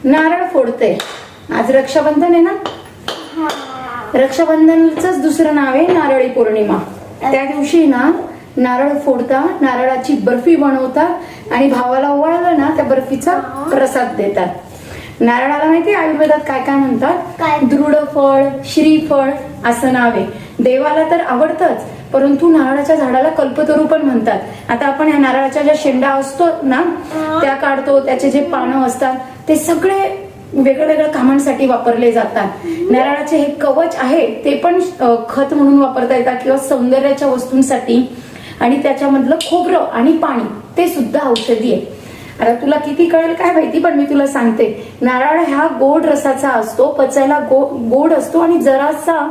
नारळ फोडते. आज रक्षाबंधन आहे ना. रक्षाबंधनच दुसरं नाव आहे नारळी पौर्णिमा. त्या दिवशी ना नारळ फोडतात, नारळाची बर्फी बनवतात आणि भावाला ओवाळलं ना त्या बर्फीचा प्रसाद देतात. नारळाला माहिती आयुर्वेदात काय काय म्हणतात? दृढ फळ, श्रीफळ असं नाव आहे. देवाला तर आवडतच, परंतु नारळाच्या झाडाला कल्पतरू पण म्हणतात. आता आपण ह्या नारळाच्या ज्या शेंडा असतो ना त्या काढतो, त्याचे जे पानं असतात ते सगळे वेगळ्या वेगळ्या कामांसाठी वापरले जातात. नारळाचे हे कवच आहे ते पण खत म्हणून वापरता येतात किंवा सौंदर्याच्या वस्तूंसाठी. आणि त्याच्यामधलं खोबरं आणि पाणी ते सुद्धा औषधी आहे. आता तुला किती कळेल काय माहिती, पण मी तुला सांगते. नारळ हा गोड रसाचा असतो, पचायला गोड असतो आणि जरासा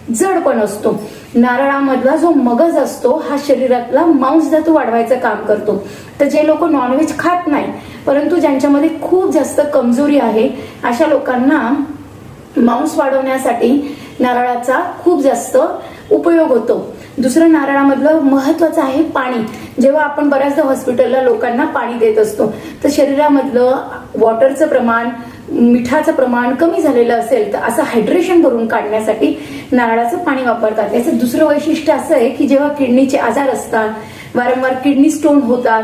जड पण असतो. नारळामधला जो मगज असतो हा शरीरातला मांसधातू वाढवायचं काम करतो. तर जे लोक नॉनव्हेज खात नाही परंतु ज्यांच्यामध्ये खूप जास्त कमजोरी आहे अशा लोकांना मांस वाढवण्यासाठी नारळाचा खूप जास्त उपयोग होतो. दुसरं नारळामधलं महत्वाचं आहे पाणी. जेव्हा आपण बऱ्याचदा हॉस्पिटलला लोकांना पाणी देत असतो तर शरीरामधलं वॉटरचं प्रमाण, मिठाचं प्रमाण कमी झालेलं असेल तर असं हायड्रेशन भरून काढण्यासाठी नारळाचं पाणी वापरतात. याचं दुसरं वैशिष्ट्य असं आहे की जेव्हा किडनीचे आजार असतात, वारंवार किडनी स्टोन होतात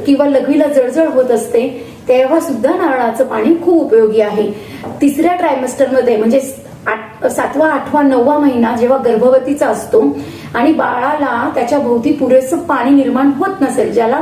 किंवा लघवीला जळजळ होत असते तेव्हा सुद्धा नारळाचं पाणी खूप उपयोगी आहे. तिसऱ्या ट्रायमेस्टरमध्ये म्हणजे 7वा, 8वा, 9वा महिना जेव्हा गर्भवतीचा असतो आणि बाळाला त्याच्या भोवती पुरेसं पाणी निर्माण होत नसेल, ज्याला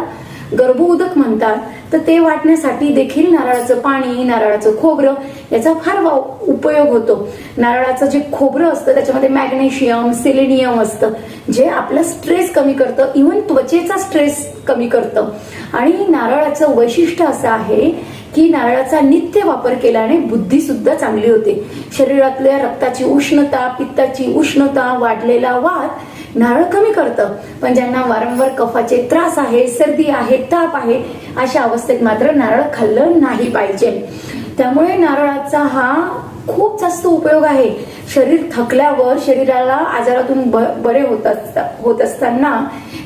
गर्भोदक म्हणतात, तर ते वाटण्यासाठी देखील नारळाचं पाणी, नारळाचं खोबरं याचा फार उपयोग होतो. नारळाचं जे खोबरं असतं त्याच्यामध्ये मॅग्नेशियम, सेलेनियम असतं जे आपलं स्ट्रेस कमी करतं, इव्हन त्वचेचा स्ट्रेस कमी करतं. आणि नारळाचं वैशिष्ट्य असं आहे की नारळाचा नित्य वापर केल्याने बुद्धी सुद्धा चांगली होते. शरीरातल्या रक्ताची उष्णता, पित्ताची उष्णता, वाढलेला वात नारळ कमी करतं. पण ज्यांना वारंवार कफाचे त्रास आहे, सर्दी आहे, ताप आहे अशा अवस्थेत मात्र नारळ खाल्लं नाही पाहिजे. त्यामुळे नारळाचा हा खूप जास्त उपयोग आहे. शरीर थकल्यावर, शरीराला आजारातून बरे होत असताना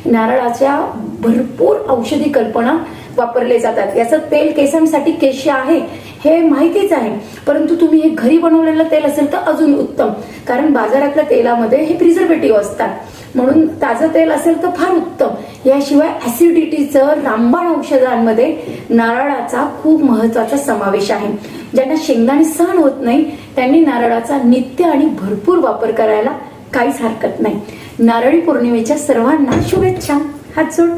नारळाच्या भरपूर औषधी कल्पना वापरले जातात. याचं तेल केसांसाठी केश्य आहे हे माहितीच आहे, परंतु तुम्ही हे घरी बनवलेलं तेल असेल तर अजून उत्तम, कारण बाजारातल्या तेलामध्ये हे प्रिझर्वेटिव्ह असतात. म्हणून ताजं तेल असेल तर फार उत्तम. याशिवाय ऍसिडिटीचं रामबाण औषधांमध्ये नारळाचा खूप महत्वाचा समावेश आहे. ज्यांना शेंगदाणे सहन होत नाही त्यांनी नारळाचा नित्य आणि भरपूर वापर करायला काहीच हरकत नाही. नारळी पौर्णिमेच्या सर्वांना शुभेच्छा. हात जोड.